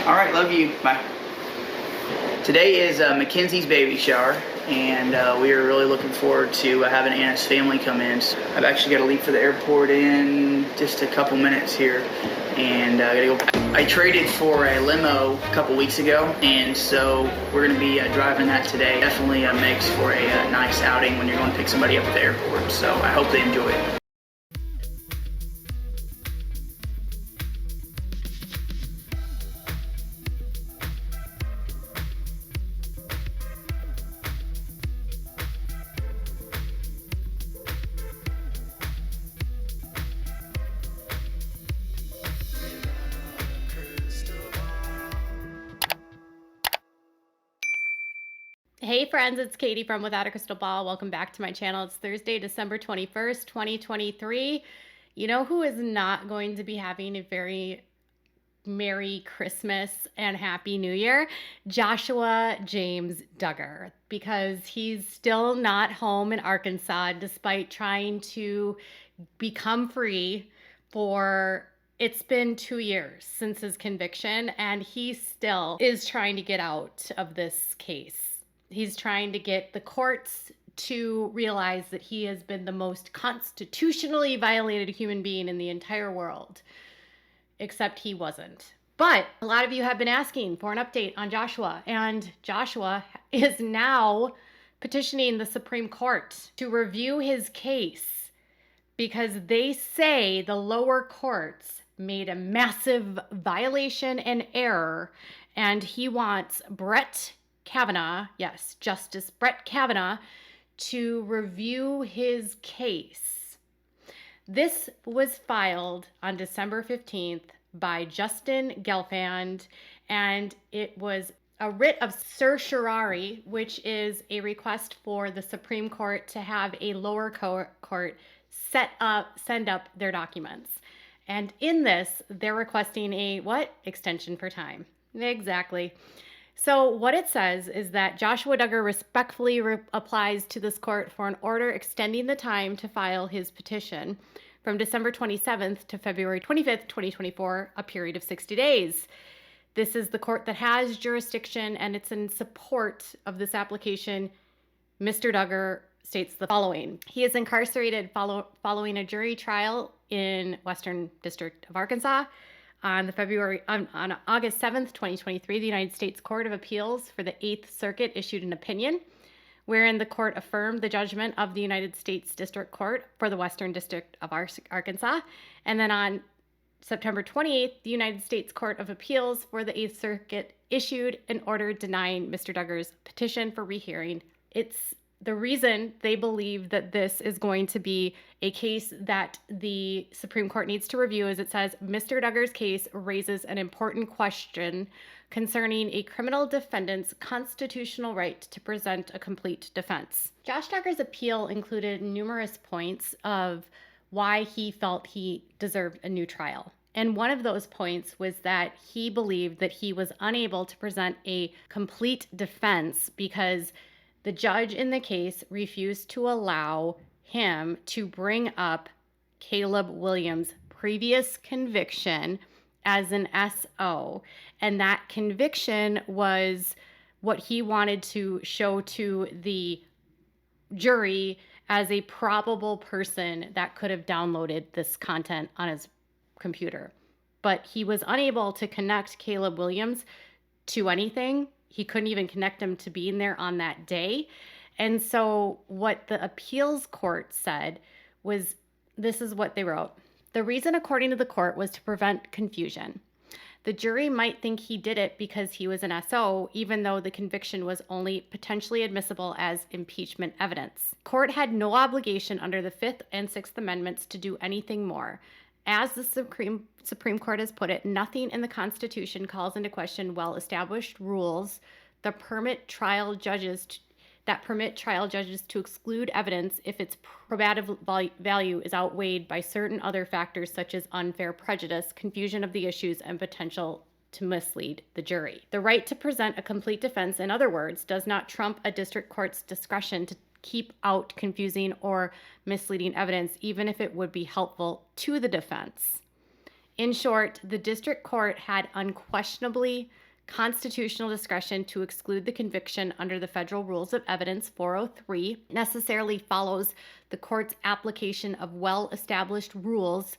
All right, love you. Bye. Today is Mackenzie's baby shower, and we are really looking forward to having Anna's family come in. So I've actually got to leave for the airport in just a couple minutes here, and I gotta go. I traded for a limo a couple weeks ago, and so we're gonna be driving that today. Definitely makes for a nice outing when you're going to pick somebody up at the airport. So I hope they enjoy it. Hey friends, it's Katie from Without a Crystal Ball. Welcome back to my channel. It's Thursday, December 21st, 2023. You know who is not going to be having a very Merry Christmas and Happy New Year? Joshua James Duggar, because he's still not home in Arkansas despite trying to become free for it's been 2 years since his conviction, and he still is trying to get out of this case. He's trying to get the courts to realize that he has been the most constitutionally violated human being in the entire world, except he wasn't. But a lot of you have been asking for an update on Joshua, and Joshua is now petitioning the Supreme Court to review his case because they say the lower courts made a massive violation and error, and he wants Brett Kavanaugh, yes, Justice Brett Kavanaugh, to review his case. This was filed on December 15th by Justin Gelfand, and it was a writ of certiorari, which is a request for the Supreme Court to have a lower court send up their documents. And in this, they're requesting a what? Extension for time. Exactly. So what it says is that Joshua Duggar respectfully applies to this court for an order extending the time to file his petition from December 27th to February 25th, 2024, a period of 60 days. This is the court that has jurisdiction, and it's in support of this application. Mr. Duggar states the following. He is incarcerated following a jury trial in Western District of Arkansas. On August 7th, 2023, the United States Court of Appeals for the 8th Circuit issued an opinion wherein the court affirmed the judgment of the United States District Court for the Western District of Arkansas. And then on September 28th, the United States Court of Appeals for the 8th Circuit issued an order denying Mr. Duggar's petition for rehearing. It's the reason they believe that this is going to be a case that the Supreme Court needs to review is it says Mr. Duggar's case raises an important question concerning a criminal defendant's constitutional right to present a complete defense. Josh Duggar's appeal included numerous points of why he felt he deserved a new trial. And one of those points was that he believed that he was unable to present a complete defense because the judge in the case refused to allow him to bring up Caleb Williams' previous conviction as an SO. And that conviction was what he wanted to show to the jury as a probable person that could have downloaded this content on his computer. But he was unable to connect Caleb Williams to anything. He couldn't even connect him to being there on that day. And so what the appeals court said was, this is what they wrote. The reason, according to the court, was to prevent confusion. The jury might think he did it because he was an SO, even though the conviction was only potentially admissible as impeachment evidence. Court had no obligation under the Fifth and Sixth Amendments to do anything more. As the Supreme Court has put it, nothing in the Constitution calls into question well-established rules that permit trial judges to exclude evidence if its probative value is outweighed by certain other factors such as unfair prejudice, confusion of the issues, and potential to mislead the jury. The right to present a complete defense, in other words, does not trump a district court's discretion to keep out confusing or misleading evidence, even if it would be helpful to the defense. In short, the district court had unquestionably constitutional discretion to exclude the conviction under the Federal Rules of Evidence 403. Necessarily follows the court's application of well-established rules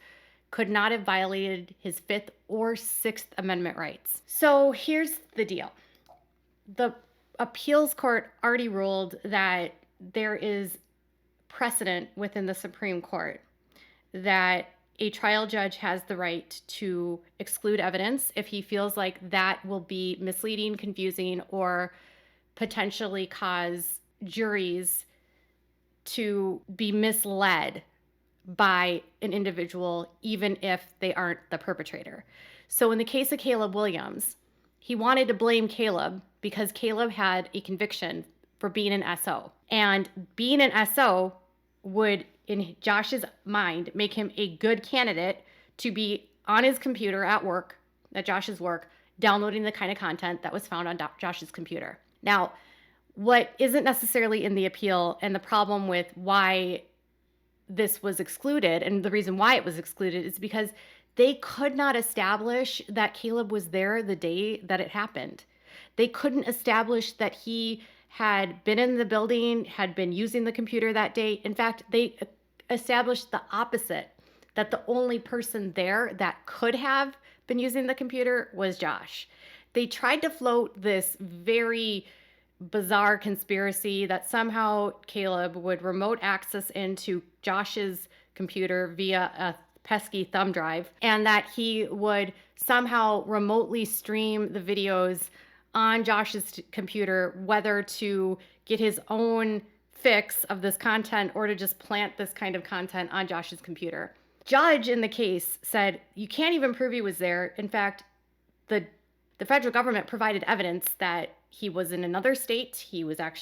could not have violated his Fifth or Sixth Amendment rights. So here's the deal. The appeals court already ruled that there is precedent within the Supreme Court that a trial judge has the right to exclude evidence if he feels like that will be misleading, confusing, or potentially cause juries to be misled by an individual, even if they aren't the perpetrator. So in the case of Caleb Williams, he wanted to blame Caleb because Caleb had a conviction for being an SO. And being an SO would, in Josh's mind, make him a good candidate to be on his computer at work, at Josh's work, downloading the kind of content that was found on Josh's computer. Now, what isn't necessarily in the appeal, and the problem with why this was excluded, and the reason why it was excluded, is because they could not establish that Caleb was there the day that it happened. They couldn't establish that he had been in the building, had been using the computer that day. In fact, they established the opposite, that the only person there that could have been using the computer was Josh. They tried to float this very bizarre conspiracy that somehow Caleb would remote access into Josh's computer via a pesky thumb drive, and that he would somehow remotely stream the videos on Josh's computer, whether to get his own fix of this content or to just plant this kind of content on Josh's computer. Judge in the case said, you can't even prove he was there. In fact, the federal government provided evidence that he was in another state. He was at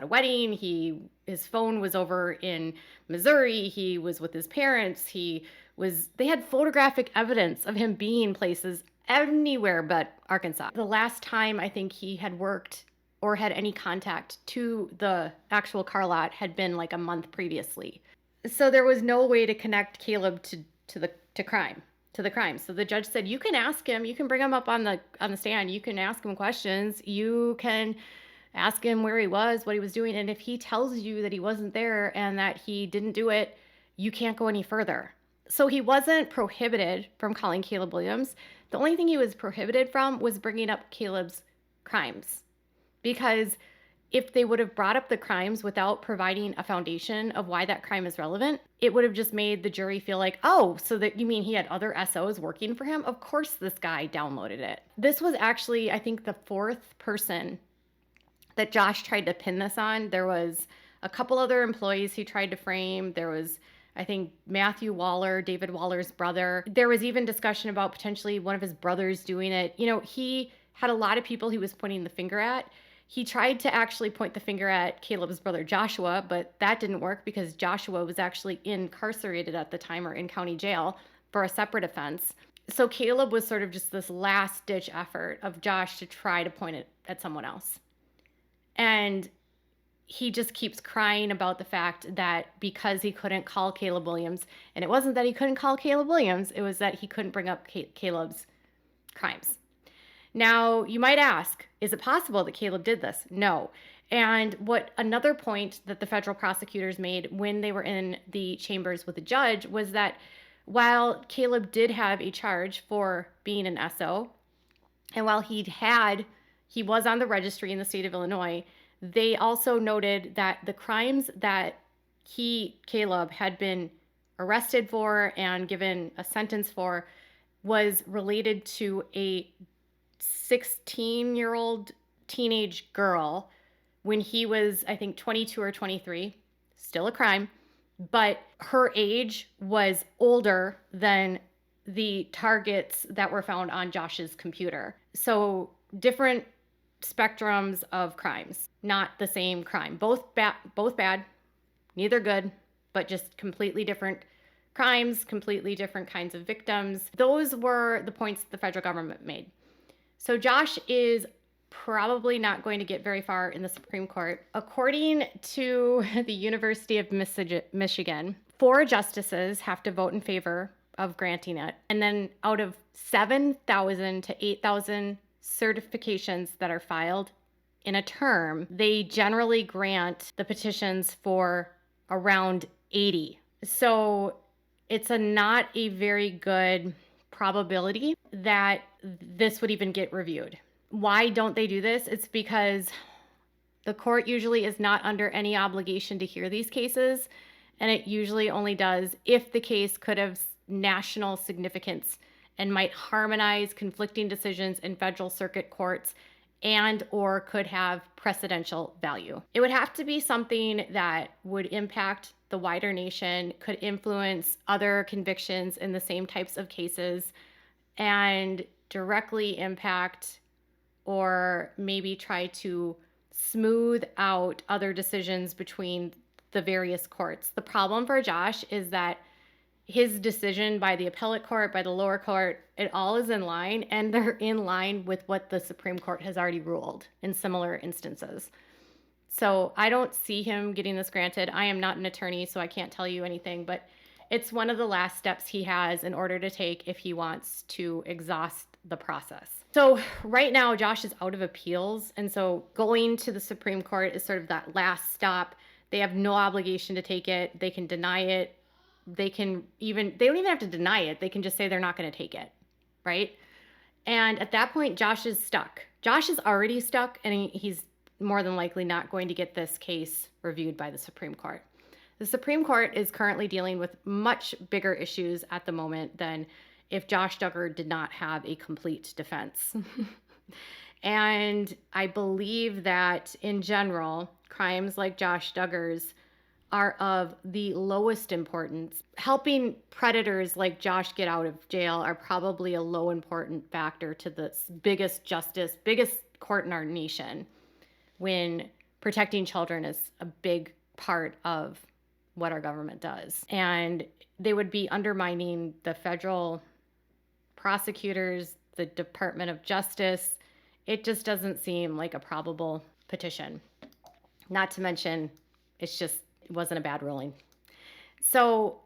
a wedding. His phone was over in Missouri. He was with his parents. They had photographic evidence of him being places anywhere but Arkansas. The last time I think he had worked or had any contact to the actual car lot had been like a month previously. So there was no way to connect Caleb to the crime. So the judge said, you can ask him, you can bring him up on the stand, you can ask him questions, you can ask him where he was, what he was doing, and if he tells you that he wasn't there and that he didn't do it, you can't go any further. So he wasn't prohibited from calling Caleb Williams. The only thing he was prohibited from was bringing up Caleb's crimes, because if they would have brought up the crimes without providing a foundation of why that crime is relevant, it would have just made the jury feel like, oh, so that you mean he had other SOs working for him? Of course this guy downloaded it. This was actually, I think, the fourth person that Josh tried to pin this on. There was a couple other employees he tried to frame. There was, I think, Matthew Waller, David Waller's brother. There was even discussion about potentially one of his brothers doing it. You know, he had a lot of people he was pointing the finger at. He tried to actually point the finger at Caleb's brother Joshua, but that didn't work because Joshua was actually incarcerated at the time, or in county jail, for a separate offense. So Caleb was sort of just this last-ditch effort of Josh to try to point it at someone else. And he just keeps crying about the fact that because he couldn't call Caleb Williams, and it wasn't that he couldn't call Caleb Williams, it was that he couldn't bring up Caleb's crimes. Now, you might ask, is it possible that Caleb did this? No. And what another point that the federal prosecutors made when they were in the chambers with the judge was that while Caleb did have a charge for being an SO, and while he was on the registry in the state of Illinois, they also noted that the crimes that Caleb, had been arrested for and given a sentence for was related to a 16-year-old teenage girl when he was, I think, 22 or 23, still a crime, but her age was older than the targets that were found on Josh's computer. So different spectrums of crimes, not the same crime. Both bad, neither good, but just completely different crimes, completely different kinds of victims. Those were the points the federal government made. So Josh is probably not going to get very far in the Supreme Court. According to the University of Michigan, 4 justices have to vote in favor of granting it. And then out of 7,000 to 8,000 certifications that are filed in a term, they generally grant the petitions for around 80. So it's not a very good probability that this would even get reviewed. Why don't they do this? It's because the court usually is not under any obligation to hear these cases, and it usually only does if the case could have national significance and might harmonize conflicting decisions in federal circuit courts and or could have precedential value. It would have to be something that would impact the wider nation, could influence other convictions in the same types of cases, and directly impact or maybe try to smooth out other decisions between the various courts. The problem for Josh is that his decision by the appellate court, by the lower court, it all is in line, and they're in line with what the Supreme Court has already ruled in similar instances. So I don't see him getting this granted. I am not an attorney, so I can't tell you anything, but it's one of the last steps he has in order to take if he wants to exhaust the process. So right now, Josh is out of appeals, and so going to the Supreme Court is sort of that last stop. They have no obligation to take it. They can deny it. They don't even have to deny it. They can just say they're not going to take it, right? And at that point, Josh is stuck. Josh is already stuck, and he's more than likely not going to get this case reviewed by the Supreme Court. The Supreme Court is currently dealing with much bigger issues at the moment than if Josh Duggar did not have a complete defense. And I believe that in general, crimes like Josh Duggar's are of the lowest importance. Helping predators like Josh get out of jail are probably a low important factor to the biggest court in our nation, when protecting children is a big part of what our government does. And they would be undermining the federal prosecutors, the Department of Justice. It just doesn't seem like a probable petition. Not to mention, it wasn't a bad ruling. So,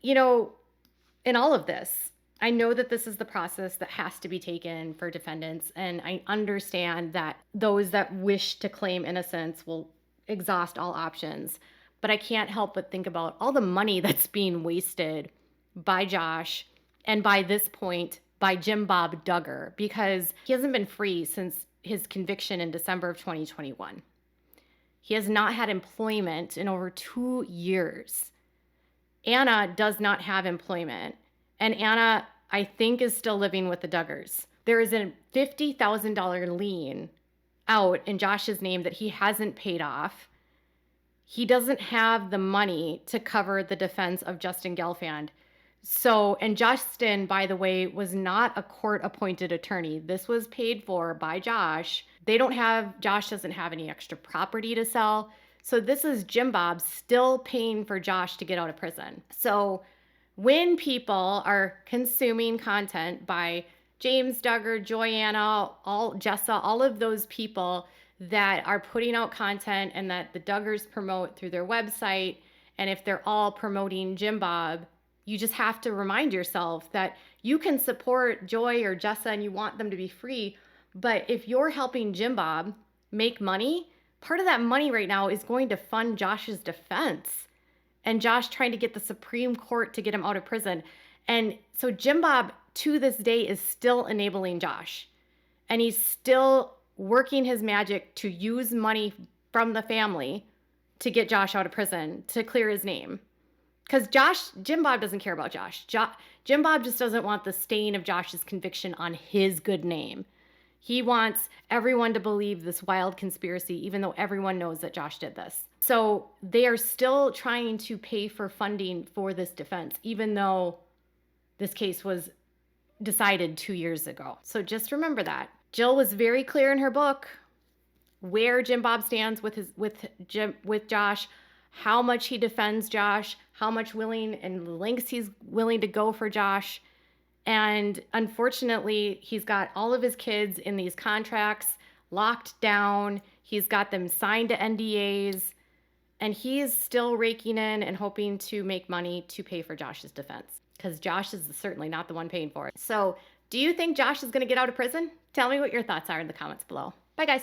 in all of this, I know that this is the process that has to be taken for defendants, and I understand that those that wish to claim innocence will exhaust all options. But I can't help but think about all the money that's being wasted by Josh, and by this point, by Jim Bob Duggar, because he hasn't been free since his conviction in December of 2021. He has not had employment in over 2 years. Anna does not have employment, and Anna, I think, is still living with the Duggars. There is a $50,000 lien out in Josh's name that he hasn't paid off. He doesn't have the money to cover the defense of Justin Gelfand. So, and Justin, by the way, was not a court-appointed attorney. This was paid for by Josh. Josh doesn't have any extra property to sell. So this is Jim Bob still paying for Josh to get out of prison. So when people are consuming content by James Duggar, Joanna, Jessa, all of those people that are putting out content and that the Duggars promote through their website, and if they're all promoting Jim Bob, you just have to remind yourself that you can support Joy or Jessa and you want them to be free. But if you're helping Jim Bob make money, part of that money right now is going to fund Josh's defense and Josh trying to get the Supreme Court to get him out of prison. And so Jim Bob, to this day, is still enabling Josh. And he's still working his magic to use money from the family to get Josh out of prison, to clear his name. Because Jim Bob doesn't care about Josh. Jim Bob just doesn't want the stain of Josh's conviction on his good name. He wants everyone to believe this wild conspiracy, even though everyone knows that Josh did this. So they are still trying to pay for funding for this defense, even though this case was decided 2 years ago. So just remember that. Jill was very clear in her book where Jim Bob stands with Josh, how much he defends Josh, how much lengths he's willing to go for Josh. And unfortunately, he's got all of his kids in these contracts locked down. He's got them signed to NDAs, and he is still raking in and hoping to make money to pay for Josh's defense. because Josh is certainly not the one paying for it. So do you think Josh is going to get out of prison? Tell me what your thoughts are in the comments below. Bye, guys.